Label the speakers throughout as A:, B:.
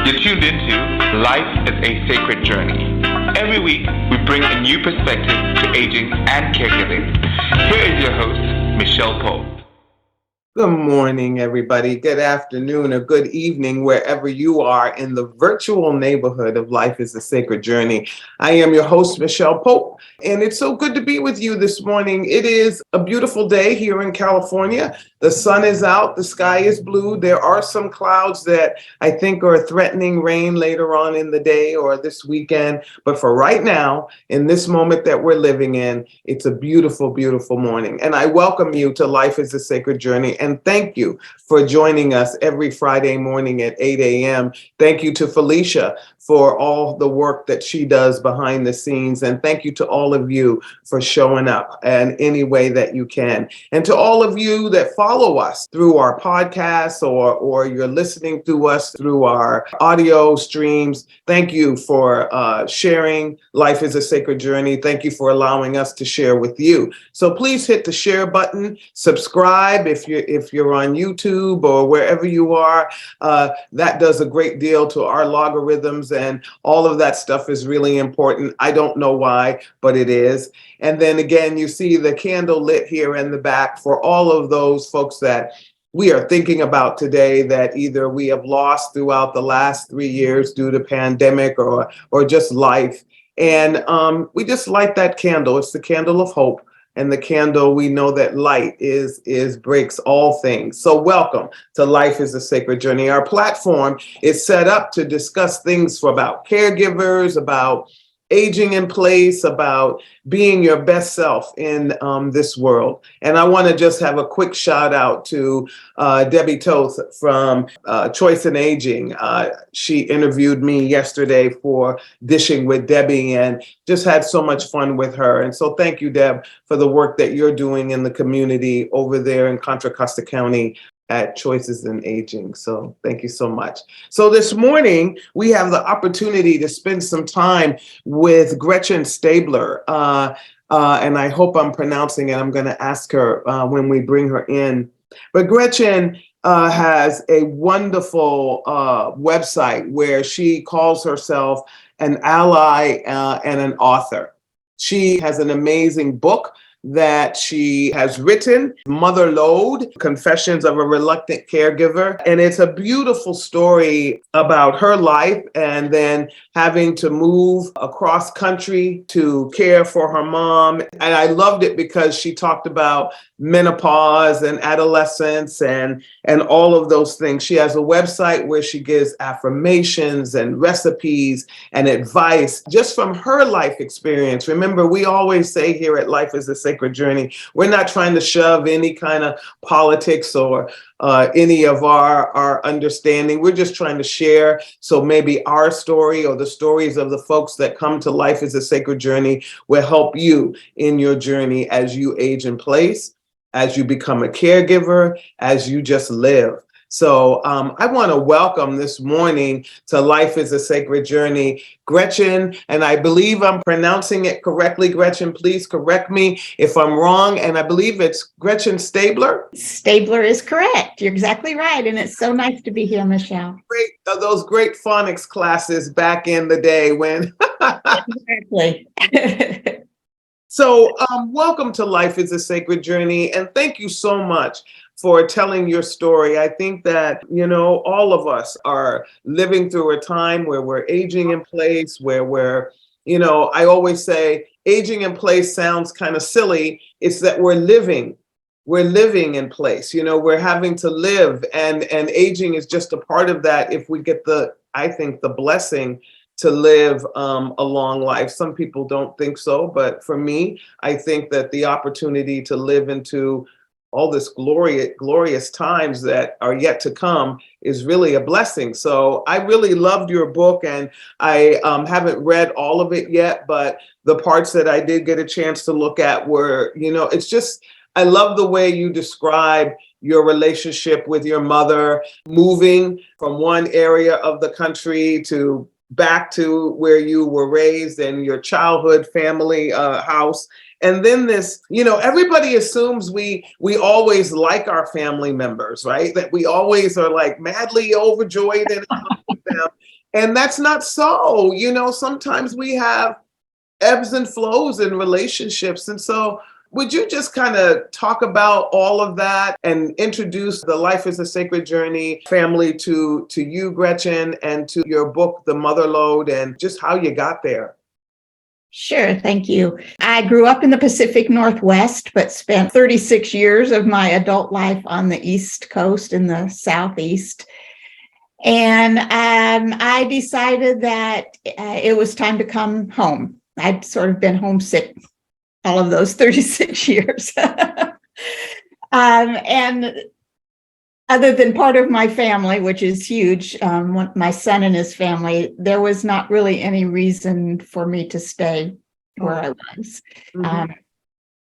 A: You're tuned into Life is a Sacred Journey. Every week, we bring a new perspective to aging and caregiving. Here is your host, Michelle Pope.
B: Good morning, everybody. Good afternoon or good evening, wherever you are in the virtual neighborhood of Life is a Sacred Journey. I am your host, Michelle Pope, and it's so good to be with you this morning. It is a beautiful day here in California. The sun is out, the sky is blue. There are some clouds that I think are threatening rain later on in the day or this weekend. But for right now, in this moment that we're living in, it's a beautiful, beautiful morning. And I welcome you to Life is a Sacred Journey. And thank you for joining us every Friday morning at 8 a.m. Thank you to Felicia for all the work that she does behind the scenes. And thank you to all of you for showing up in any way that you can. And to all of you that follow us through our podcasts or you're listening to us through our audio streams, thank you for sharing Life is a Sacred Journey. Thank you for allowing us to share with you. So please hit the share button, subscribe if you're on YouTube or wherever you are. That does a great deal to our logarithms, and all of that stuff is really important. I don't know why, but it is. And then again, you see the candle lit here in the back for all of those folks that we are thinking about today that either we have lost throughout the last 3 years due to pandemic or just life. And we just light that candle. It's the candle of hope. And the candle, we know that light is breaks all things. So welcome to Life is a Sacred Journey. Our platform is set up to discuss things about caregivers, about aging in place, about being your best self in this world. And I want to just have a quick shout out to Debbie Toth from Choice in Aging. She interviewed me yesterday for Dishing with Debbie and just had so much fun with her. And so thank you, Deb, for the work that you're doing in the community over there in Contra Costa County at Choices in Aging. So thank you so much. So this morning, we have the opportunity to spend some time with Gretchen Staebler. And I hope I'm pronouncing it. I'm going to ask her when we bring her in. But Gretchen has a wonderful website where she calls herself an ally and an author. She has an amazing book that she has written, Mother Lode, Confessions of a Reluctant Caregiver. And it's a beautiful story about her life and then having to move across country to care for her mom. And I loved it because she talked about menopause and adolescence and all of those things. She has a website where she gives affirmations and recipes and advice just from her life experience. Remember, we always say here at Life is a Sacred Journey, we're not trying to shove any kind of politics or any of our understanding. We're just trying to share. So maybe our story or the stories of the folks that come to Life is a Sacred Journey will help you in your journey as you age in place, as you become a caregiver, as you just live. So I want to welcome this morning to Life is a Sacred Journey, Gretchen, and I believe I'm pronouncing it correctly. Gretchen, please correct me if I'm wrong. And I believe it's Gretchen Staebler.
C: Staebler is correct. You're exactly right. And it's so nice to be here, Michelle.
B: Great, those great phonics classes back in the day when.
C: Exactly.
B: So welcome to Life is a Sacred Journey. And thank you so much for telling your story. I think that, all of us are living through a time where we're aging in place, where we're, I always say aging in place sounds kind of silly. It's that we're living in place, we're having to live and aging is just a part of that if we get the blessing to live a long life. Some people don't think so, but for me, I think that the opportunity to live into all this glorious times that are yet to come is really a blessing. So I really loved your book, and I haven't read all of it yet, but the parts that I did get a chance to look at were, it's just, I love the way you describe your relationship with your mother, moving from one area of the country to back to where you were raised and your childhood family house. And then this, everybody assumes we always like our family members, right? That we always are like madly overjoyed and in love with them. And that's not so. Sometimes we have ebbs and flows in relationships. And so would you just kind of talk about all of that and introduce the Life is a Sacred Journey family to you, Gretchen, and to your book, The Mother Lode, and just how you got there?
C: Sure, thank you. I grew up in the Pacific Northwest, but spent 36 years of my adult life on the East Coast in the Southeast. And I decided that it was time to come home. I'd sort of been homesick all of those 36 years. And other than part of my family, which is huge, my son and his family, there was not really any reason for me to stay where I was.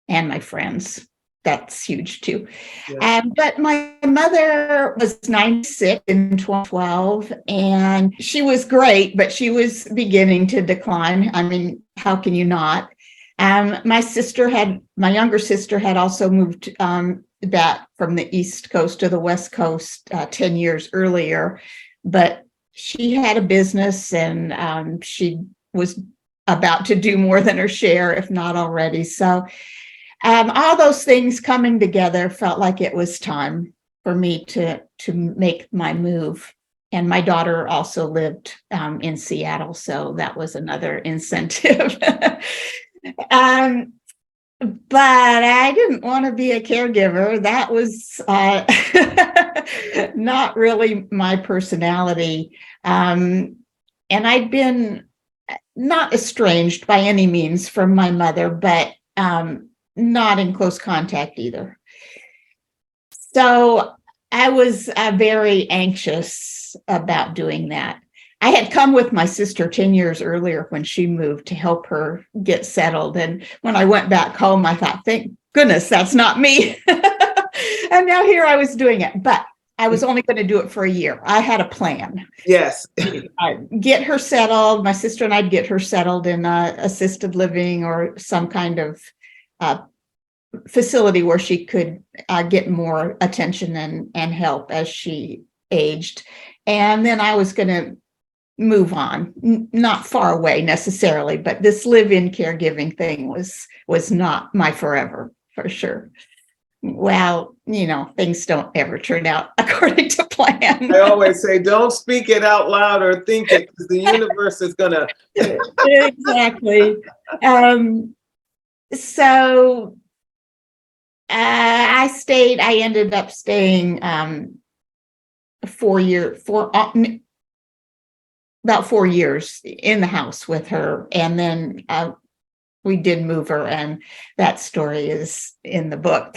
C: And my friends, that's huge too.
B: Yeah.
C: But my mother was 96 in 2012, and she was great, but she was beginning to decline. I mean, how can you not? My younger sister had also moved back from the East Coast to the West Coast 10 years earlier, but she had a business and she was about to do more than her share, if not already. So all those things coming together felt like it was time for me to make my move. And my daughter also lived in Seattle, so that was another incentive. But I didn't want to be a caregiver. That was not really my personality. And I'd been not estranged by any means from my mother, but not in close contact either. So I was very anxious about doing that. I had come with my sister 10 years earlier when she moved to help her get settled. And when I went back home, I thought, thank goodness, that's not me. And now here I was doing it, but I was only going to do it for a year. I had a plan.
B: Yes.
C: I'd get her settled. My sister and I'd get her settled in assisted living or some kind of facility where she could get more attention and help as she aged. And then I was going to move on, not far away necessarily, but this live-in caregiving thing was not my forever, for sure. Well, things don't ever turn out according to plan.
B: I always say, don't speak it out loud or think it, because the universe is going to.
C: Exactly. So I ended up staying about 4 years in the house with her. And then we did move her, and that story is in the book,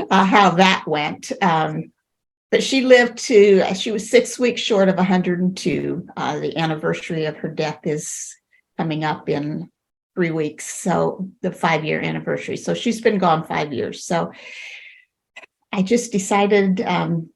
C: how that went. But she was 6 weeks short of 102. The anniversary of her death is coming up in 3 weeks. So the 5-year anniversary. So she's been gone 5 years. So I just decided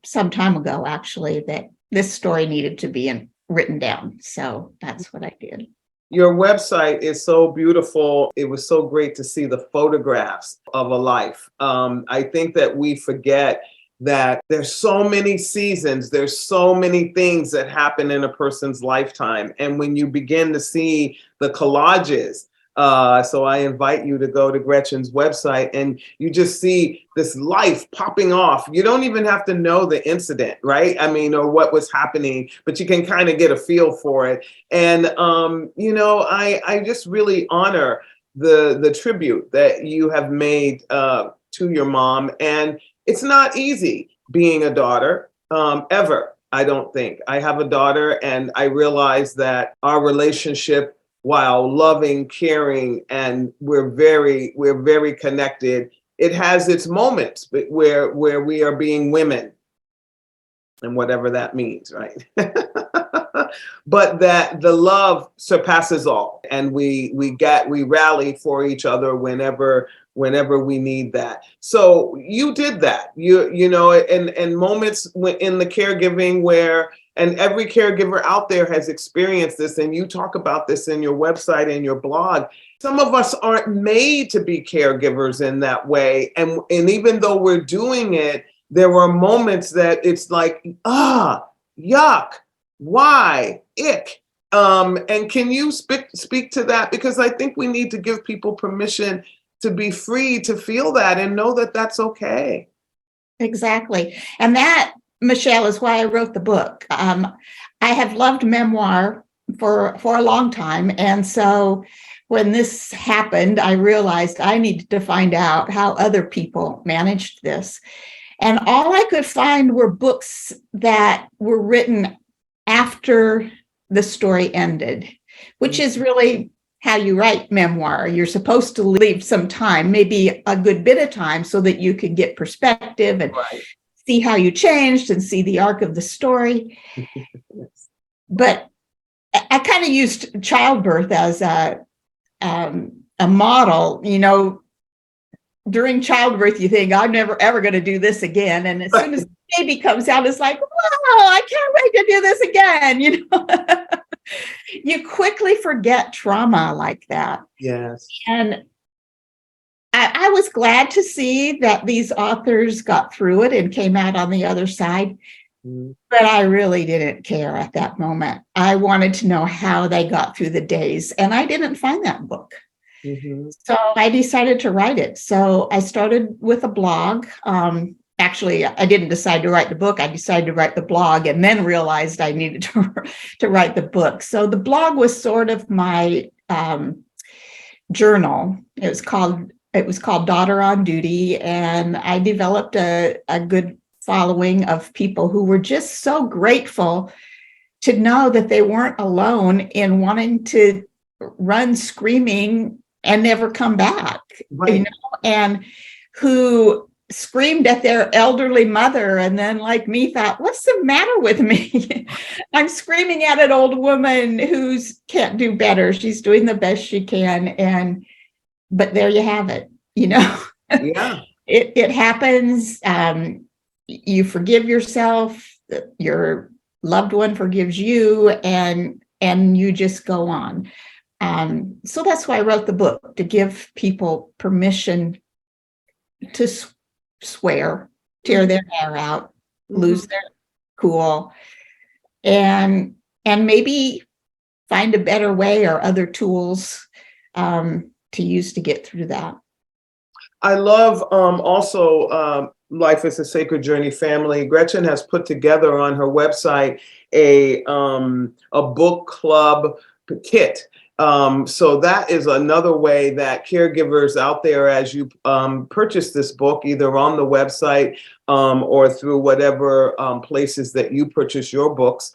C: some time ago, actually, that this story needed to be written down. So that's what I did.
B: Your website is so beautiful. It was so great to see the photographs of a life. I think that we forget that there's so many seasons, there's so many things that happen in a person's lifetime. And when you begin to see the collages, so I invite you to go to Gretchen's website and you just see this life popping off. You don't even have to know the incident, right? I mean, or what was happening, but you can kind of get a feel for it. And, I just really honor the tribute that you have made to your mom. And it's not easy being a daughter, ever, I don't think. I have a daughter, and I realize that our relationship, while loving, caring, and we're very connected, it has its moments where we are being women, and whatever that means, right? But that the love surpasses all, and we rally for each other whenever we need that. So you did that, and moments in the caregiving where. And every caregiver out there has experienced this, and you talk about this in your website and your blog. Some of us aren't made to be caregivers in that way. And even though we're doing it, there are moments that it's like, yuck. Why? Ick. And can you speak to that? Because I think we need to give people permission to be free to feel that and know that that's okay.
C: Exactly. And that, Michelle, is why I wrote the book. I have loved memoir for a long time. And so when this happened, I realized I needed to find out how other people managed this. And all I could find were books that were written after the story ended, which is really how you write memoir. You're supposed to leave some time, maybe a good bit of time, so that you can get perspective and see how you changed and see the arc of the story. But I kind of used childbirth as a model. You know, during childbirth, you think, I'm never ever going to do this again. And as soon as the baby comes out, it's like, wow, I can't wait to do this again. You know, you quickly forget trauma like that.
B: Yes.
C: And I was glad to see that these authors got through it and came out on the other side. But I really didn't care at that moment. I wanted to know how they got through the days. And I didn't find that book. So I decided to write it. So I started with a blog. Actually, I didn't decide to write the book. I decided to write the blog and then realized I needed to write the book. So the blog was sort of my journal. It was called Daughter on Duty. And I developed a good following of people who were just so grateful to know that they weren't alone in wanting to run screaming and never come back, you know, and who screamed at their elderly mother and then, like me, thought, what's the matter with me? I'm screaming at an old woman who can't do better. She's doing the best she can. But there you have it, you know.
B: Yeah.
C: It happens. You forgive yourself, your loved one forgives you, and you just go on. So that's why I wrote the book, to give people permission to swear, tear their hair out, lose their cool, and maybe find a better way or other tools to use to get through that.
B: I love also Life is a Sacred Journey family. Gretchen has put together on her website a book club kit. So that is another way that caregivers out there, as you purchase this book, either on the website or through whatever places that you purchase your books,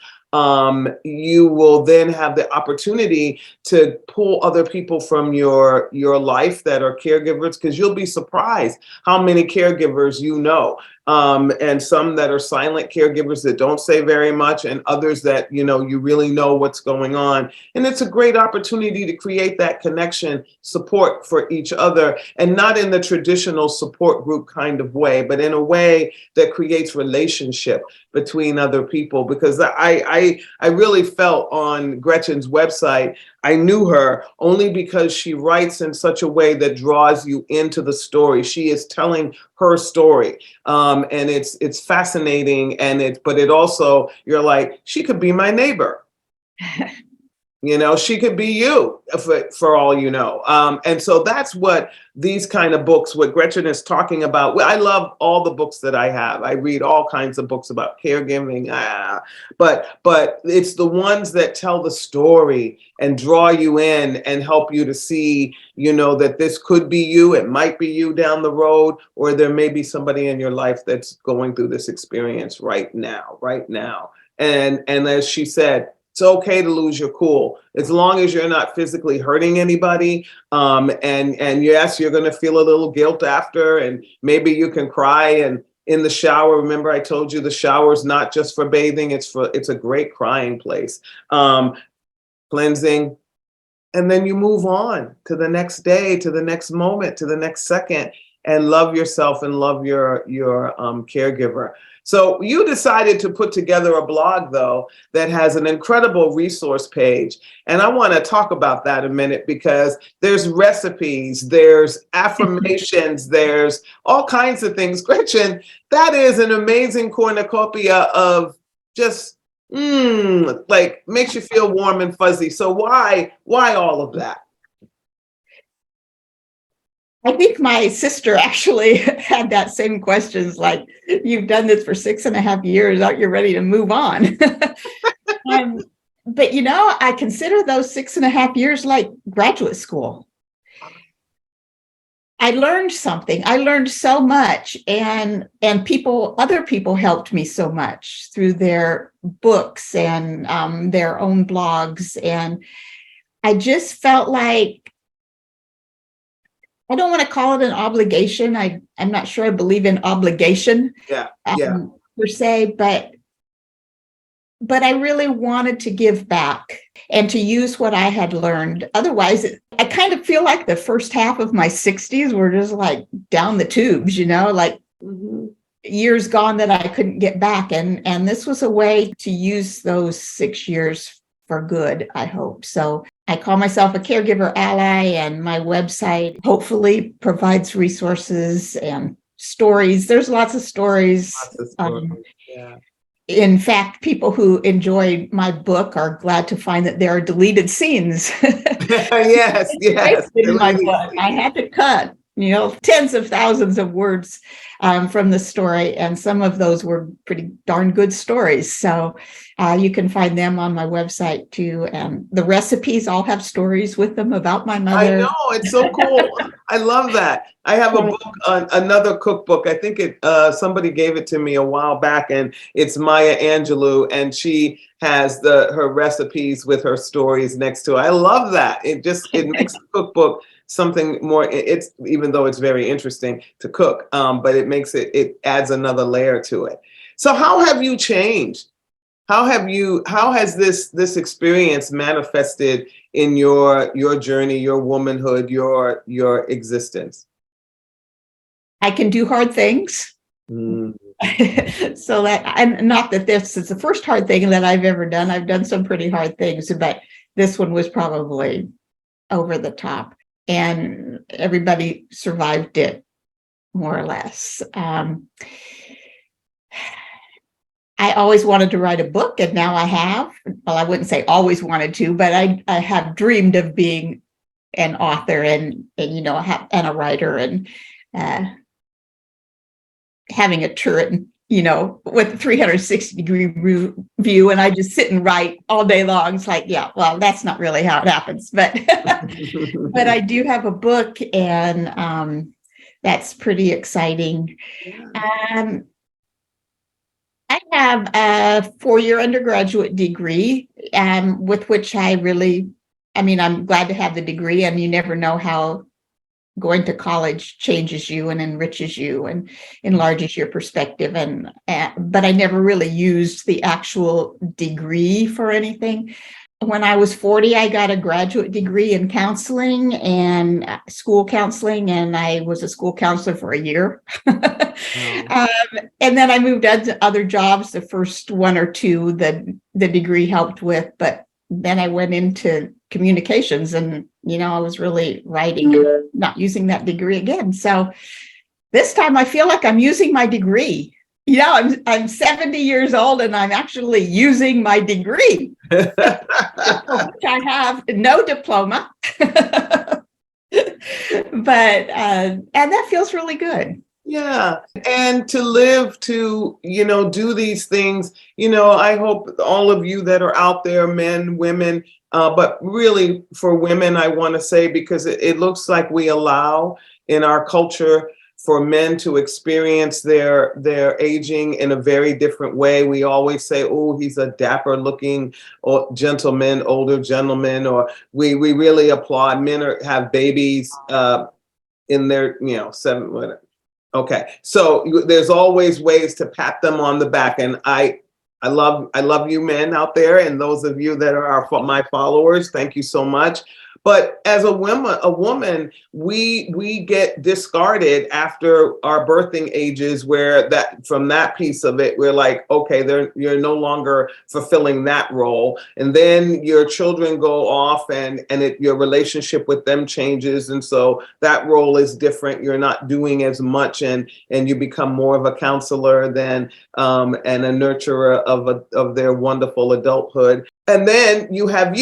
B: you will then have the opportunity to pull other people from your life that are caregivers, because you'll be surprised how many caregivers you know. And some that are silent caregivers that don't say very much, and others that, you know, you really know what's going on. And it's a great opportunity to create that connection, support for each other, and not in the traditional support group kind of way, but in a way that creates relationship between other people. Because I really felt on Gretchen's website, I knew her only because she writes in such a way that draws you into the story. She is telling her story, and it's fascinating, but it also, you're like, she could be my neighbor. You know, she could be you for all you know. And so that's what these kind of books, what Gretchen is talking about. I love all the books that I have. I read all kinds of books about caregiving, but it's the ones that tell the story and draw you in and help you to see, you know, that this could be you. It might be you down the road, or there may be somebody in your life that's going through this experience right now. And as she said, it's okay to lose your cool as long as you're not physically hurting anybody. And yes, you're going to feel a little guilt after, and maybe you can cry. And in the shower, remember I told you the shower is not just for bathing; it's a great crying place, cleansing, and then you move on to the next day, to the next moment, to the next second, and love yourself and love your caregiver. So you decided to put together a blog, though, that has an incredible resource page. And I want to talk about that a minute, because there's recipes, there's affirmations, there's all kinds of things. Gretchen, that is an amazing cornucopia of just Like makes you feel warm and fuzzy. So why all of that?
C: I think my sister actually had that same questions, like, you've done this for 6.5 years, aren't you ready to move on? But I consider those 6.5 years like graduate school. I learned something. I learned so much, and other people helped me so much through their books and their own blogs. And I just felt like, I don't want to call it an obligation. I'm not sure I believe in obligation, per se, but I really wanted to give back and to use what I had learned. Otherwise, I kind of feel like the first half of my 60s were just like down the tubes, like years gone that I couldn't get back. And this was a way to use those 6 years for good, I hope. So I call myself a caregiver ally, and my website hopefully provides resources and stories. There's lots of stories.
B: Yeah.
C: In fact, people who enjoy my book are glad to find that there are deleted scenes.
B: Yes.
C: In my book, I had to cut, tens of thousands of words from the story, and some of those were pretty darn good stories. So you can find them on my website too. And the recipes all have stories with them about my mother.
B: I know, it's so cool. I love that. I have a book, another cookbook. I think somebody gave it to me a while back, and it's Maya Angelou, and she has her recipes with her stories next to it. I love that. It makes the cookbook something more. It's, even though it's very interesting to cook, but it adds another layer to it. So how have you changed? How has this experience manifested in your journey, your womanhood, your existence?
C: I can do hard things. So that, and not that this is the first hard thing that I've ever done. I've done some pretty hard things, but this one was probably over the top, and everybody survived it more or less. I always wanted to write a book, and now I have. Well, I wouldn't say always wanted to, but I have dreamed of being an author and a writer, and having a turret, with a 360-degree view, and I just sit and write all day long. It's like, yeah, well, that's not really how it happens, but but I do have a book, and that's pretty exciting. I have a 4-year undergraduate degree, with which I'm glad to have the degree, and you never know how going to college changes you and enriches you and enlarges your perspective. But I never really used the actual degree for anything. When I was 40, I got a graduate degree in counseling and school counseling, and I was a school counselor for a year. And then I moved on to other jobs. The first one or two the degree helped with, but then I went into communications, and I was really writing, not using that degree again. So this time I feel like I'm using my degree. I'm 70 years old, and I'm actually using my degree, which I have no diploma, but and that feels really good.
B: Yeah. And to live to, do these things, I hope all of you that are out there, men, women, but really for women, I want to say, because it looks like we allow in our culture for men to experience their aging in a very different way. We always say, oh, he's a dapper looking gentleman, older gentleman, or we really applaud men have babies in their, 7, whatever. Okay, so there's always ways to pat them on the back, and I love you men out there, and those of you that are my followers, thank you so much. But as a woman, we get discarded after our birthing ages, where that from that piece of it, we're like, okay, you're no longer fulfilling that role. And then your children go off and your relationship with them changes. And so that role is different. You're not doing as much, and you become more of a counselor than and a nurturer of their wonderful adulthood. And then you have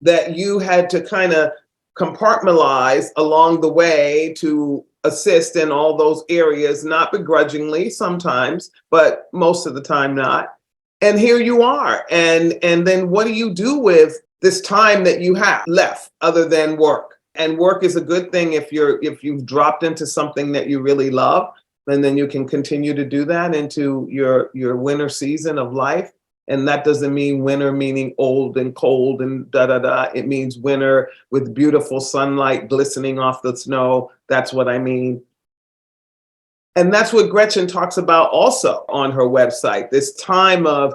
B: that you had to kind of compartmentalize along the way to assist in all those areas, not begrudgingly sometimes, but most of the time not. And here you are. And then what do you do with this time that you have left other than work? And work is a good thing if you've dropped into something that you really love, and then you can continue to do that into your winter season of life. And that doesn't mean winter meaning old and cold and da-da-da. It means winter with beautiful sunlight glistening off the snow. That's what I mean. And that's what Gretchen talks about also on her website, this time of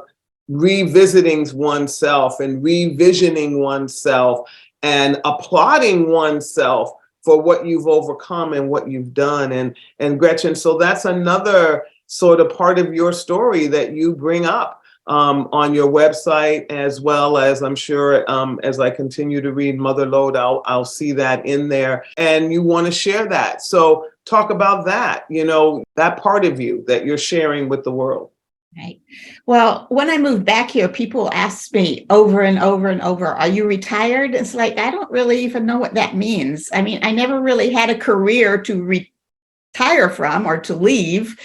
B: revisiting oneself and revisioning oneself and applauding oneself for what you've overcome and what you've done. And Gretchen, so that's another sort of part of your story that you bring up on your website, as well as I'm sure as I continue to read Mother Lode, I'll see that in there, and you want to share that. So talk about that, that part of you that you're sharing with the world.
C: Right. Well, when I moved back here, people asked me over and over and over, are you retired? It's like, I don't really even know what that means. I mean, I never really had a career to retire from or to leave.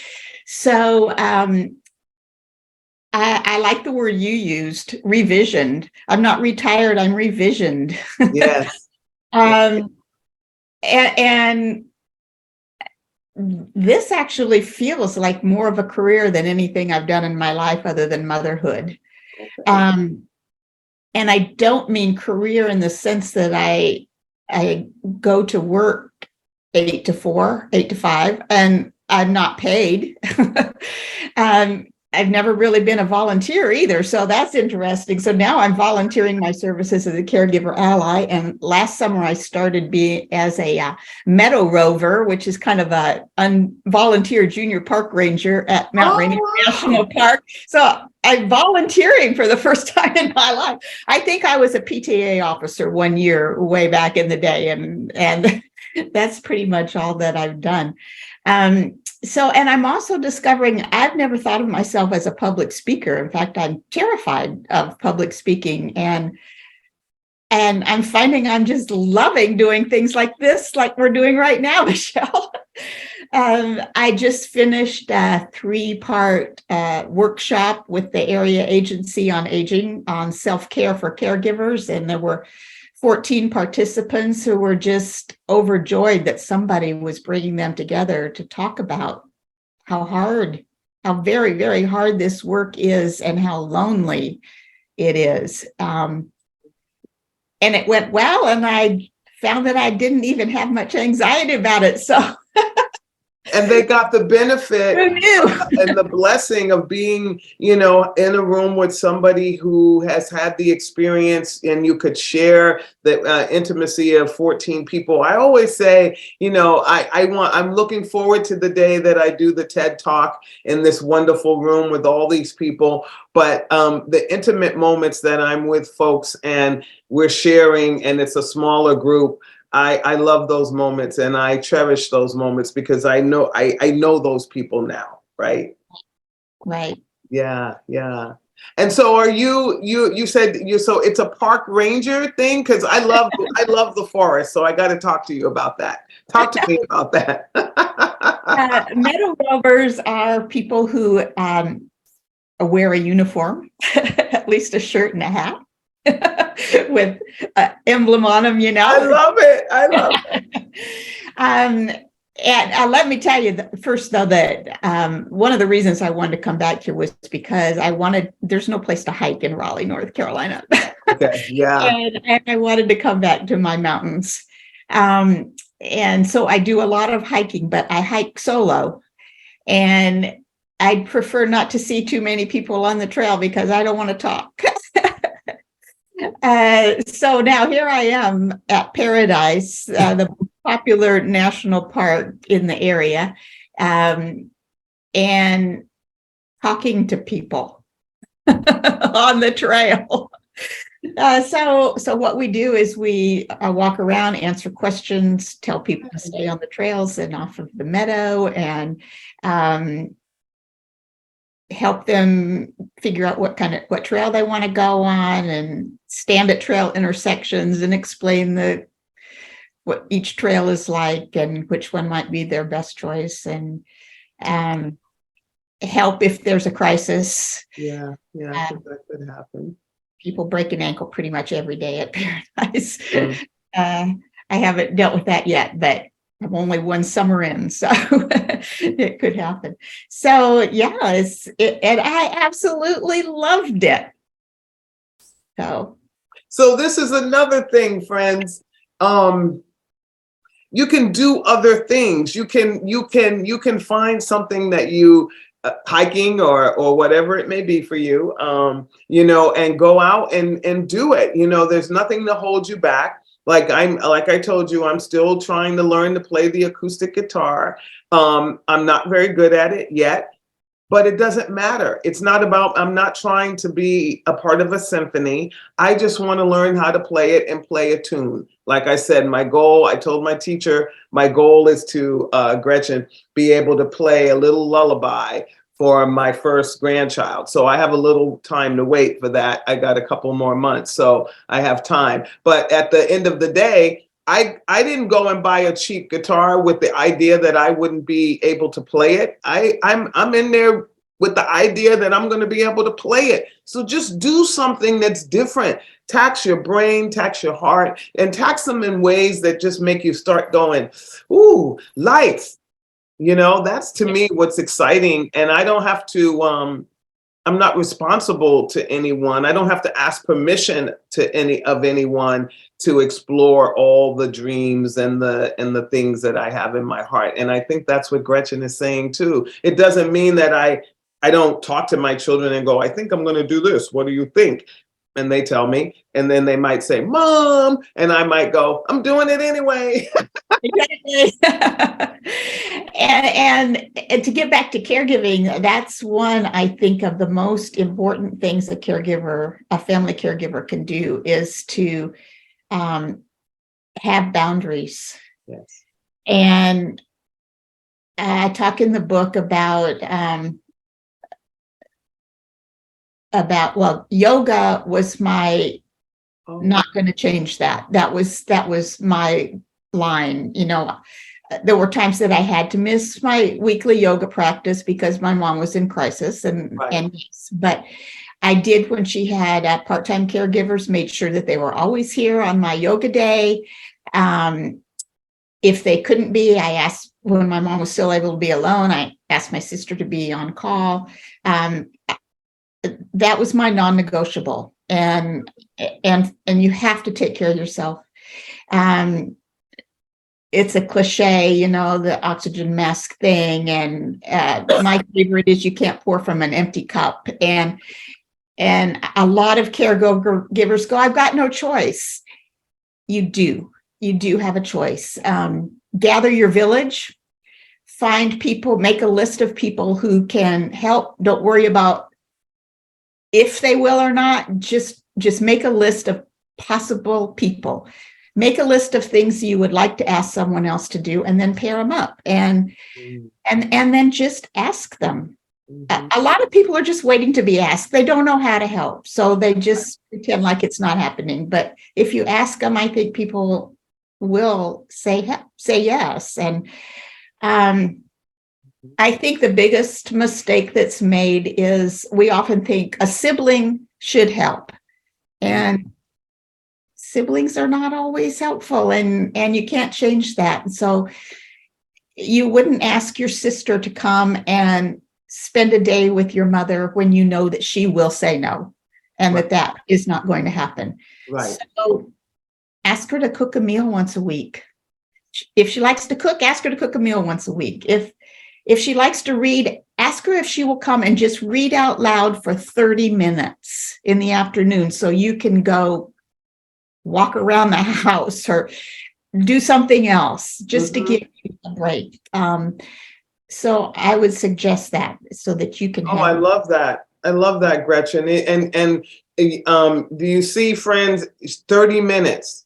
C: So I like the word you used, revisioned. I'm not retired, I'm revisioned.
B: Yes.
C: And this actually feels like more of a career than anything I've done in my life other than motherhood. Okay. And I don't mean career in the sense that I go to work 8 to 4, 8 to 5, and I'm not paid. I've never really been a volunteer either, so that's interesting. So now I'm volunteering my services as a caregiver ally, and last summer I started being as a meadow rover, which is kind of a volunteer junior park ranger at Mount Rainier National Park. So I'm volunteering for the first time in my life. I think I was a PTA officer one year way back in the day, and that's pretty much all that I've done. And I'm also discovering I've never thought of myself as a public speaker. In fact, I'm terrified of public speaking, and I'm finding I'm just loving doing things like this, like we're doing right now, Michelle. I just finished a 3-part workshop with the Area Agency on Aging on self-care for caregivers, and there were 14 participants who were just overjoyed that somebody was bringing them together to talk about how very, very hard this work is and how lonely it is. And it went well, and I found that I didn't even have much anxiety about it. So.
B: And they got the benefit and the blessing of being, in a room with somebody who has had the experience, and you could share the intimacy of 14 people. I always say, I'm looking forward to the day that I do the TED Talk in this wonderful room with all these people. But the intimate moments that I'm with folks and we're sharing, and it's a smaller group, I love those moments, and I cherish those moments because I know those people now, right?
C: Right.
B: Yeah. And so are you said so it's a park ranger thing? Because I love the forest, so I got to talk to you about that. Talk to me about that.
C: Meadow rovers are people who wear a uniform, at least a shirt and a hat. With emblem on them, I
B: love it.
C: And let me tell you first, though, that one of the reasons I wanted to come back here was because there's no place to hike in Raleigh, North Carolina.
B: Okay, yeah.
C: and I wanted to come back to my mountains. And so I do a lot of hiking, but I hike solo. And I'd prefer not to see too many people on the trail because I don't want to talk. So now here I am at Paradise, the popular national park in the area, and talking to people on the trail. So what we do is we walk around, answer questions, tell people to stay on the trails and off of the meadow, and help them figure out what trail they want to go on, and stand at trail intersections and explain what each trail is like and which one might be their best choice, and help if there's a crisis.
B: Yeah, I think that could happen.
C: People break an ankle pretty much every day at Paradise. I haven't dealt with that yet, but I'm only one summer in, so it could happen. So yeah, and I absolutely loved it. So
B: this is another thing, friends. You can do other things. You can find something that you hiking or whatever it may be for you, and go out and do it. There's nothing to hold you back. Like I told you, I'm still trying to learn to play the acoustic guitar. I'm not very good at it yet, but it doesn't matter. It's not about, I'm not trying to be a part of a symphony. I just want to learn how to play it and play a tune. Like I said, my goal, I told my teacher, my goal is to, Gretchen, be able to play a little lullaby for my first grandchild. So I have a little time to wait for that. I got a couple more months, so I have time. But at the end of the day, I didn't go and buy a cheap guitar with the idea that I wouldn't be able to play it. I'm in there with the idea that I'm going to be able to play it. So just do something that's different. Tax your brain, tax your heart, and tax them in ways that just make you start going, ooh, life. That's to me what's exciting. And I don't have to, I'm not responsible to anyone. I don't have to ask permission to anyone to explore all the dreams and the things that I have in my heart. And I think that's what Gretchen is saying too. It doesn't mean that I don't talk to my children and go, I think I'm going to do this. What do you think? And they tell me, and then they might say, Mom, and I might go, I'm doing it anyway.
C: and to get back to caregiving, that's one, I think, of the most important things a family caregiver can do is to have boundaries.
B: Yes.
C: And I talk in the book about yoga was my not going to change that. That was my line. There were times that I had to miss my weekly yoga practice because my mom was in crisis, but I did, when she had part-time caregivers, made sure that they were always here on my yoga day. If they couldn't be, I asked, when my mom was still able to be alone, I asked my sister to be on call. That was my non-negotiable, and you have to take care of yourself. It's a cliche, the oxygen mask thing, and my favorite is you can't pour from an empty cup. And a lot of caregivers go, I've got no choice. You do have a choice. Gather your village, find people, make a list of people who can help. Don't worry about if they will or not. Just make a list of possible people. Make a list of things you would like to ask someone else to do, and then pair them up, and then just ask them. A lot of people are just waiting to be asked. They don't know how to help, so they just pretend like it's not happening. But if you ask them, I think people will say yes. And I think the biggest mistake that's made is we often think a sibling should help, and siblings are not always helpful, and you can't change that. So you wouldn't ask your sister to come and spend a day with your mother when you know that she will say no, and that is not going to happen.
B: Right.
C: So ask her to cook a meal once a week. If she likes to cook, ask her to cook a meal once a week. If she likes to read, ask her if she will come and just read out loud for 30 minutes in the afternoon, so you can go walk around the house or do something else just to give you a break. So I would suggest that so that you can
B: Oh, I love that. I love that, Gretchen. And do you see, friends, 30 minutes.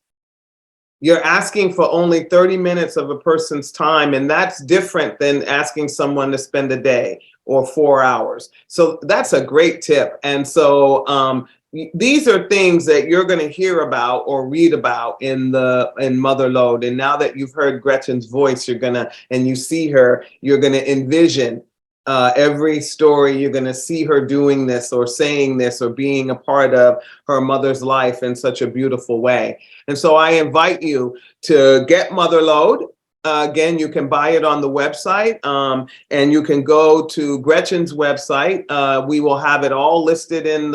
B: You're asking for only 30 minutes of a person's time, and that's different than asking someone to spend a day or 4 hours. So that's a great tip. And so these are things that you're going to hear about or read about in Mother Lode. And now that you've heard Gretchen's voice, and you see her, you're going to envision every story. You're going to see her doing this or saying this or being a part of her mother's life in such a beautiful way. And so I invite you to get Mother Lode. Again, you can buy it on the website, and you can go to Gretchen's website. We will have it all listed in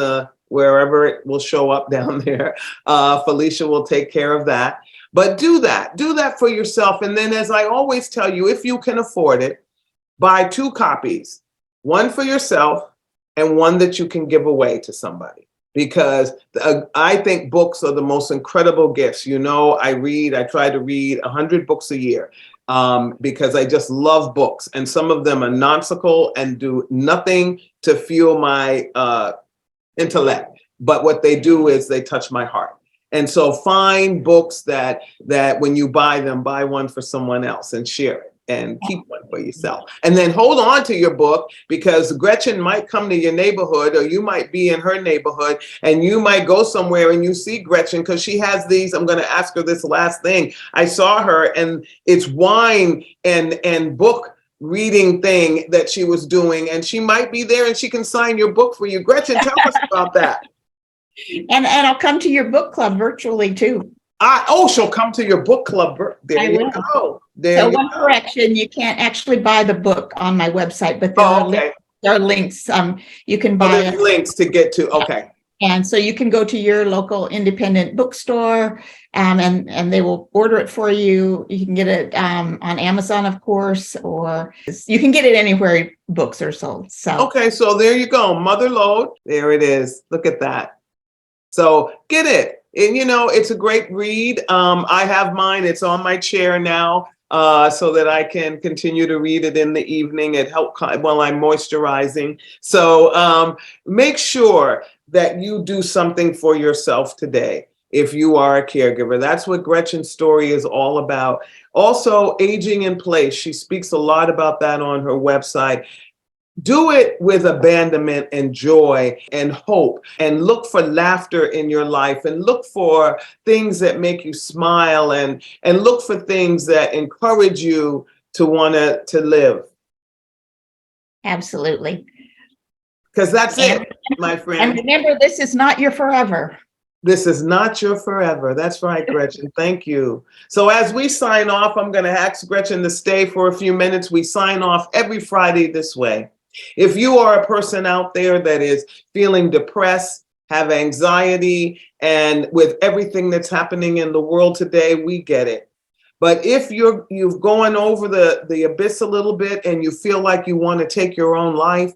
B: wherever it will show up down there. Felicia will take care of that. But do that for yourself. And then, as I always tell you, if you can afford it, buy 2 copies, one for yourself and one that you can give away to somebody. Because I think books are the most incredible gifts. I try to read 100 books a year because I just love books. And some of them are nonsensical and do nothing to fuel my intellect. But what they do is they touch my heart. And so find books that when you buy them, buy one for someone else and share it. And keep one for yourself. And then hold on to your book, because Gretchen might come to your neighborhood, or you might be in her neighborhood, and you might go somewhere and you see Gretchen because she has these. I'm going to ask her this last thing. I saw her, and it's wine and book reading thing that she was doing, and she might be there and she can sign your book for you. Gretchen, tell us about that.
C: And I'll come to your book club virtually too.
B: She'll come to your book club. There you go.
C: One correction, you can't actually buy the book on my website, but there are links. You can buy
B: there's links to get to. Okay.
C: And so you can go to your local independent bookstore, and they will order it for you. You can get it on Amazon, of course, or you can get it anywhere books are sold. So
B: so there you go. Mother Lode. There it is. Look at that. So get it. And, it's a great read. I have mine. It's on my chair now so that I can continue to read it in the evening. It helps while I'm moisturizing. So make sure that you do something for yourself today if you are a caregiver. That's what Gretchen's story is all about. Also, aging in place. She speaks a lot about that on her website. Do it with abandonment and joy and hope, and look for laughter in your life, and look for things that make you smile, and look for things that encourage you to want to live.
C: Absolutely.
B: Because that's it, my friend.
C: And remember, this is not your forever.
B: This is not your forever. That's right, Gretchen. Thank you. So as we sign off, I'm going to ask Gretchen to stay for a few minutes. We sign off every Friday this way. If you are a person out there that is feeling depressed, have anxiety, and with everything that's happening in the world today, we get it. But if you've gone over the abyss a little bit and you feel like you want to take your own life,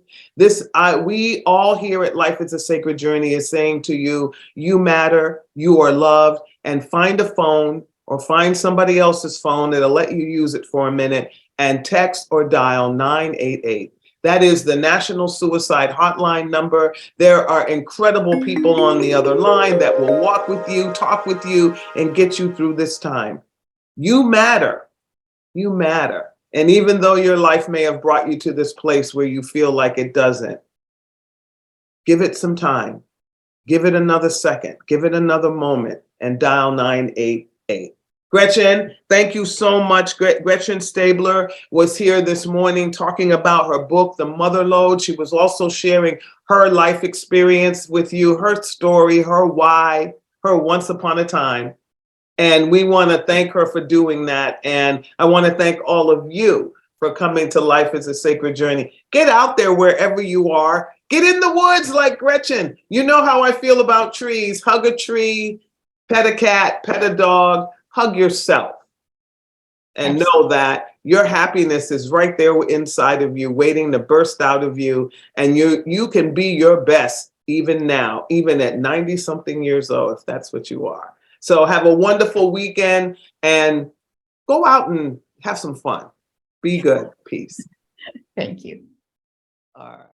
B: we all here at Life is a Sacred Journey is saying to you, you matter, you are loved, and find a phone or find somebody else's phone that'll let you use it for a minute and text or dial 988. That is the National Suicide Hotline number. There are incredible people on the other line that will walk with you, talk with you, and get you through this time. You matter. You matter. And even though your life may have brought you to this place where you feel like it doesn't, give it some time. Give it another second. Give it another moment and dial 988. Gretchen, thank you so much. Gretchen Staebler was here this morning talking about her book, The Mother Lode. She was also sharing her life experience with you, her story, her why, her once upon a time. And we want to thank her for doing that. And I want to thank all of you for coming to Life is a Sacred Journey. Get out there wherever you are. Get in the woods like Gretchen. You know how I feel about trees. Hug a tree, pet a cat, pet a dog. Hug yourself and know that your happiness is right there inside of you, waiting to burst out of you. And you can be your best even now, even at 90-something years old, if that's what you are. So have a wonderful weekend and go out and have some fun. Be good. Peace.
C: Thank you.
B: All right.